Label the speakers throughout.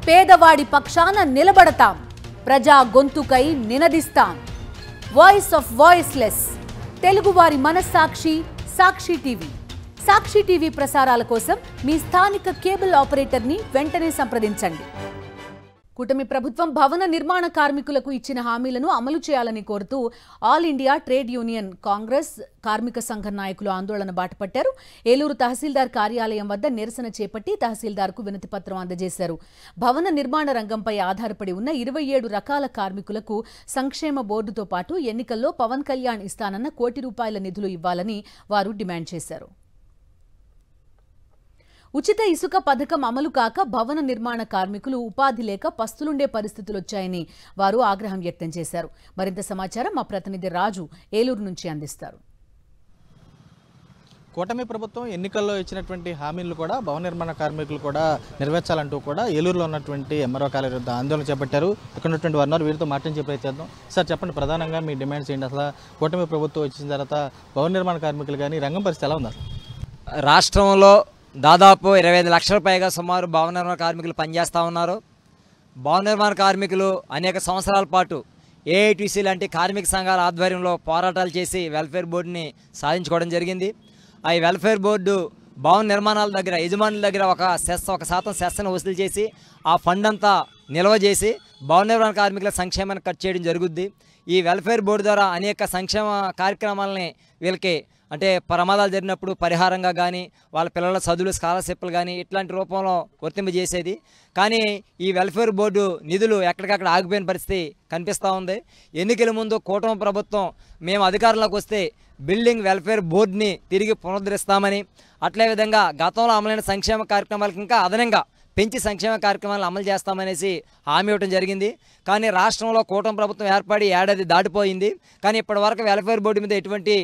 Speaker 1: పేదవాడి పక్షాన నిలబడతాం, ప్రజా గొంతుకై నినదిస్తాం. వాయిస్ ఆఫ్ వాయిస్లెస్, తెలుగువారి మనస్సాక్షి సాక్షి టీవీ. సాక్షి టీవీ ప్రసారాల కోసం మీ స్థానిక కేబుల్ ఆపరేటర్ని వెంటనే సంప్రదించండి. కూటమి ప్రభుత్వం భవన నిర్మాణ కార్మికులకు ఇచ్చిన హామీలను అమలు చేయాలని కోరుతూ all India trade union Congress కార్మిక సంఘం నాయకులు ఆందోళన బాటపట్టారు. ఏలూరు తహసీల్దార్ కార్యాలయం వద్ద నిరసన చేపట్టి తహసీల్దార్కు వినతి పత్రం అందజేశారు. భవన నిర్మాణ రంగంపై ఆధారపడి ఉన్న 27 రకాల కార్మికులకు సంక్షేమ బోర్డుతో పాటు ఎన్నికల్లో పవన్ కళ్యాణ్ ఇస్తానన్న ₹1 కోటి నిధులు ఇవ్వాలని వారు డిమాండ్ చేశారు. ఉచిత ఇసుక పథకం అమలు కాక భవన నిర్మాణ కార్మికులు ఉపాధి లేక పస్తులుండే పరిస్థితులొచ్చాయని వారు ఆగ్రహం వ్యక్తం చేశారు. మరింత సమాచారం మా ప్రతినిధి రాజు ఏలూరు నుంచి అందిస్తారు.
Speaker 2: కూటమి ప్రభుత్వం ఎన్నికల్లో ఇచ్చినటువంటి హామీలు కూడా భవన నిర్మాణ కార్మికులు కూడా నెరవేర్చాలంటూ కూడా ఏలూరులో ఉన్నటువంటి ఎంఆర్ఓ కార్యాలయం వద్ద ఆందోళన చేపట్టారు. ఇక్కడ ఉన్నటువంటి వారు వీరితో మాట్లాడించే ప్రయత్నిద్దాం. సార్ చెప్పండి, ప్రధానంగా మీ డిమాండ్స్ ఏంటి? అసలు కూటమి ప్రభుత్వం వచ్చిన తర్వాత భవన నిర్మాణ కార్మికులు కానీ రంగం పరిస్థితి ఎలా ఉంది?
Speaker 3: రాష్ట్రంలో దాదాపు 25 లక్షల పైగా సుమారు భవన నిర్మాణ కార్మికులు పనిచేస్తూ ఉన్నారు. భవన నిర్మాణ కార్మికులు అనేక సంవత్సరాల పాటు ఏఐటీసీ లాంటి కార్మిక సంఘాల ఆధ్వర్యంలో పోరాటాలు చేసి వెల్ఫేర్ బోర్డుని సాధించుకోవడం జరిగింది. ఆ వెల్ఫేర్ బోర్డు భవన నిర్మాణాల దగ్గర యజమానుల దగ్గర ఒక శాతం సెస్ను వసూలు చేసి ఆ ఫండ్ అంతా నిల్వ చేసి భవన నిర్మాణ కార్మికుల సంక్షేమాన్ని ఖర్చు చేయడం జరుగుద్ది. ఈ వెల్ఫేర్ బోర్డు ద్వారా అనేక సంక్షేమ కార్యక్రమాలని వీళ్ళకి అంటే ప్రమాదాలు జరిగినప్పుడు పరిహారంగా కానీ వాళ్ళ పిల్లల చదువులు స్కాలర్షిప్లు కానీ ఇట్లాంటి రూపంలో వర్తింపజేసేది. కానీ ఈ వెల్ఫేర్ బోర్డు నిధులు ఎక్కడికక్కడ ఆగిపోయిన పరిస్థితి కనిపిస్తూ ఉంది. ఎన్నికల ముందు కూటమి ప్రభుత్వం మేము అధికారంలోకి వస్తే బిల్డింగ్ వెల్ఫేర్ బోర్డుని తిరిగి పునరుద్ధరిస్తామని, అట్లే విధంగా గతంలో అమలైన సంక్షేమ కార్యక్రమాలకు ఇంకా అదనంగా పెంచి సంక్షేమ కార్యక్రమాలను అమలు చేస్తామనేసి హామీ ఇవ్వడం జరిగింది. కానీ రాష్ట్రంలో కూటమి ప్రభుత్వం ఏర్పడి ఏడాది దాటిపోయింది. కానీ ఇప్పటి వరకు వెల్ఫేర్ బోర్డు మీద ఎటువంటి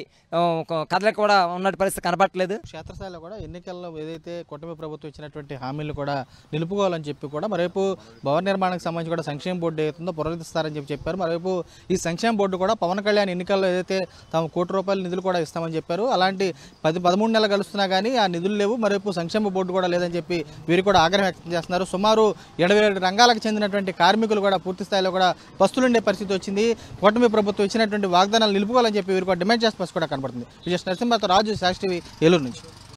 Speaker 3: కథలకు కూడా ఉన్నట్టు పరిస్థితి కనపట్లేదు.
Speaker 2: క్షేత్రస్థాయిలో కూడా ఎన్నికల్లో ఏదైతే కూటమి ప్రభుత్వం ఇచ్చినటువంటి హామీలు కూడా నిలుపుకోవాలని చెప్పి కూడా మరోవైపు భవన నిర్మాణానికి సంబంధించి కూడా సంక్షేమ బోర్డు ఏదైతుందో పునరుద్ధరిస్తారని చెప్పారు. మరోవైపు ఈ సంక్షేమ బోర్డు కూడా పవన్ కళ్యాణ్ ఎన్నికల్లో ఏదైతే తాము ₹1 కోటి నిధులు కూడా ఇస్తామని చెప్పారు. అలాంటి 13 నెలలు గడుస్తున్నా కానీ ఆ నిధులు లేవు. మరోవైపు సంక్షేమ బోర్డు కూడా లేదని చెప్పి వీరు కూడా ఆగ్రహం వ్యక్తం చేస్తున్నారు. సుమారు 87 రంగాలకు చెందినటువంటి కార్మికులు కూడా పూర్తి స్థాయిలో కూడా పస్తులుండే పరిస్థితి వచ్చింది. కూటమి ప్రభుత్వం ఇచ్చినటువంటి వాగ్దానాలు నిలుపుకోవాలని చెప్పి వీరు కూడా డిమాండ్ చేస్తే కూడా కనబడుతుంది. విజయ్ నరసింహతో రాజు, సాక్షి టీవీ, ఏలూరు నుంచి.